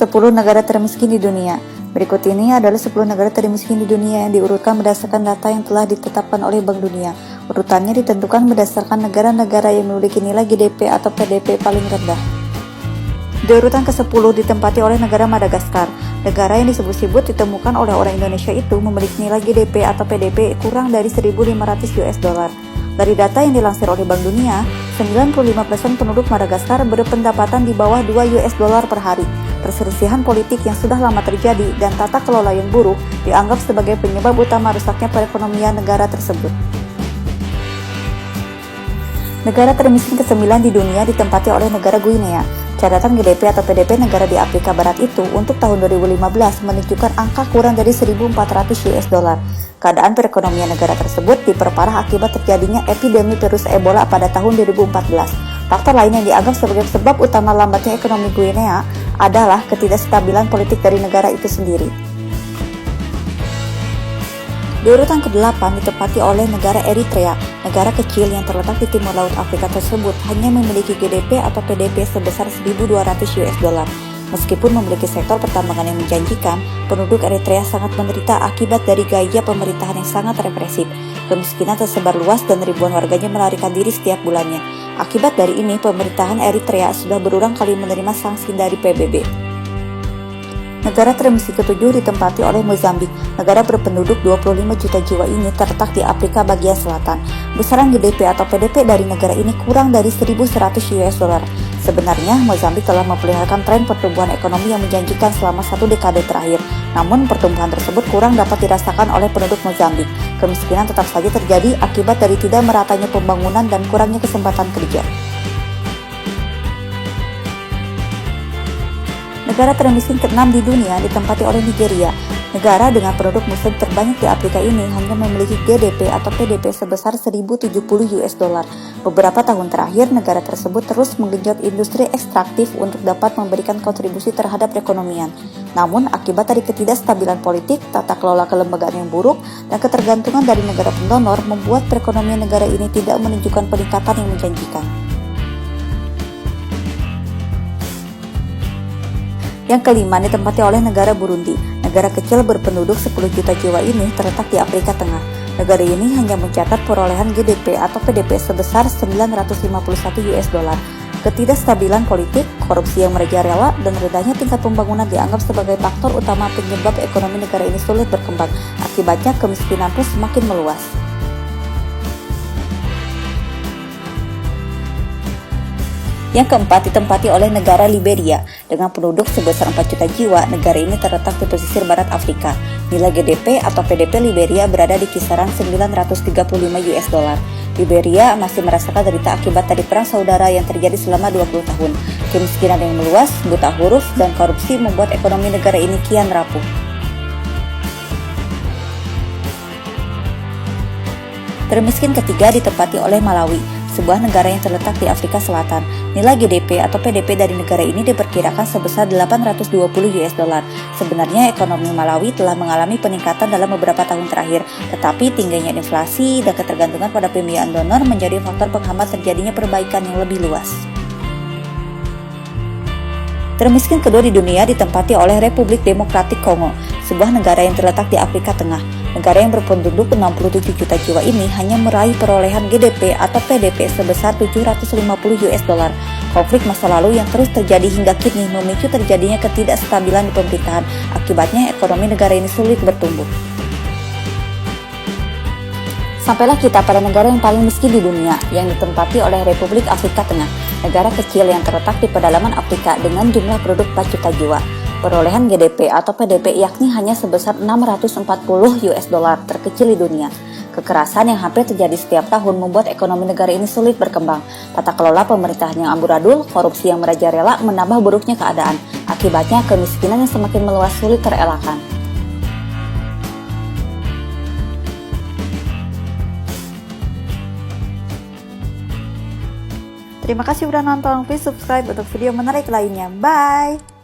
10 negara termiskin di dunia. Berikut ini adalah 10 negara termiskin di dunia yang diurutkan berdasarkan data yang telah ditetapkan oleh Bank Dunia. Urutannya ditentukan berdasarkan negara-negara yang memiliki nilai GDP atau PDB paling rendah. Di urutan ke-10 ditempati oleh negara Madagaskar. Negara yang disebut-sebut ditemukan oleh orang Indonesia itu memiliki nilai GDP atau PDB kurang dari 1.500 US dollar. Dari data yang dilansir oleh Bank Dunia, 95% penduduk Madagaskar berpendapatan di bawah 2 US dollar per hari. Perselisihan politik yang sudah lama terjadi dan tata kelola yang buruk dianggap sebagai penyebab utama rusaknya perekonomian negara tersebut. Negara termiskin ke-9 di dunia ditempati oleh negara Guinea. Catatan GDP atau PDB negara di Afrika Barat itu untuk tahun 2015 menunjukkan angka kurang dari 1.400 US dollar. Keadaan perekonomian negara tersebut diperparah akibat terjadinya epidemi virus Ebola pada tahun 2014. Faktor lain yang dianggap sebagai sebab utama lambatnya ekonomi Guinea adalah ketidakstabilan politik dari negara itu sendiri. Di urutan ke-8 ditempati oleh negara Eritrea. Negara kecil yang terletak di timur laut Afrika tersebut hanya memiliki GDP atau PDB sebesar 1.200 US dollar. Meskipun memiliki sektor pertambangan yang menjanjikan, penduduk Eritrea sangat menderita akibat dari gaya pemerintahan yang sangat represif. Kemiskinan tersebar luas dan ribuan warganya melarikan diri setiap bulannya. Akibat dari ini, pemerintahan Eritrea sudah berulang kali menerima sanksi dari PBB. Negara termiskin ke-7 ditempati oleh Mozambik. Negara berpenduduk 25 juta jiwa ini terletak di Afrika bagian selatan. Besaran GDP atau PDB dari negara ini kurang dari 1.100 US dollar. Sebenarnya, Mozambik telah memperlihatkan tren pertumbuhan ekonomi yang menjanjikan selama 1 dekade terakhir. Namun, pertumbuhan tersebut kurang dapat dirasakan oleh penduduk Mozambik. Kemiskinan tetap saja terjadi akibat dari tidak meratanya pembangunan dan kurangnya kesempatan kerja. Negara termiskin ke-6 di dunia ditempati oleh Nigeria. Negara dengan penduduk muslim terbanyak di Afrika ini hanya memiliki GDP atau PDB sebesar 1.070 US dollar. Beberapa tahun terakhir, negara tersebut terus menggenjot industri ekstraktif untuk dapat memberikan kontribusi terhadap perekonomian. Namun, akibat dari ketidakstabilan politik, tata kelola kelembagaan yang buruk, dan ketergantungan dari negara pendonor membuat perekonomian negara ini tidak menunjukkan peningkatan yang menjanjikan. Yang kelima ditempati oleh negara Burundi. Negara kecil berpenduduk 10 juta jiwa ini terletak di Afrika Tengah. Negara ini hanya mencatat perolehan GDP atau PDB sebesar 951 US dollar. Ketidakstabilan politik, korupsi yang merajalela, dan rendahnya tingkat pembangunan dianggap sebagai faktor utama penyebab ekonomi negara ini sulit berkembang. Akibatnya kemiskinan pun semakin meluas. Yang keempat ditempati oleh negara Liberia. Dengan penduduk sebesar 4 juta jiwa, negara ini terletak di pesisir barat Afrika. Nilai GDP atau PDB Liberia berada di kisaran 935 US dollar. Liberia masih merasakan derita akibat dari perang saudara yang terjadi selama 20 tahun. Kemiskinan yang meluas, buta huruf, dan korupsi membuat ekonomi negara ini kian rapuh. Termiskin ketiga ditempati oleh Malawi, sebuah negara yang terletak di Afrika Selatan. Nilai GDP atau PDB dari negara ini diperkirakan sebesar 820 US dollar. Sebenarnya ekonomi Malawi telah mengalami peningkatan dalam beberapa tahun terakhir, tetapi tingginya inflasi dan ketergantungan pada pembiayaan donor menjadi faktor penghambat terjadinya perbaikan yang lebih luas. Termiskin kedua di dunia ditempati oleh Republik Demokratik Kongo, sebuah negara yang terletak di Afrika Tengah. Negara yang berpenduduk 67 juta jiwa ini hanya meraih perolehan GDP atau PDB sebesar 750 US dollar. Konflik masa lalu yang terus terjadi hingga kini memicu terjadinya ketidakstabilan di pemerintahan. Akibatnya ekonomi negara ini sulit bertumbuh. Sampailah kita pada negara yang paling miskin di dunia, yang ditempati oleh Republik Afrika Tengah, negara kecil yang terletak di pedalaman Afrika dengan jumlah penduduk 4 juta jiwa. Perolehan GDP atau PDB yakni hanya sebesar 640 US dollar, terkecil di dunia. Kekerasan yang hampir terjadi setiap tahun membuat ekonomi negara ini sulit berkembang. Tata kelola pemerintahan yang amburadul, korupsi yang merajalela menambah buruknya keadaan. Akibatnya kemiskinan yang semakin meluas sulit terelakkan. Terima kasih sudah nonton, please subscribe untuk video menarik lainnya. Bye!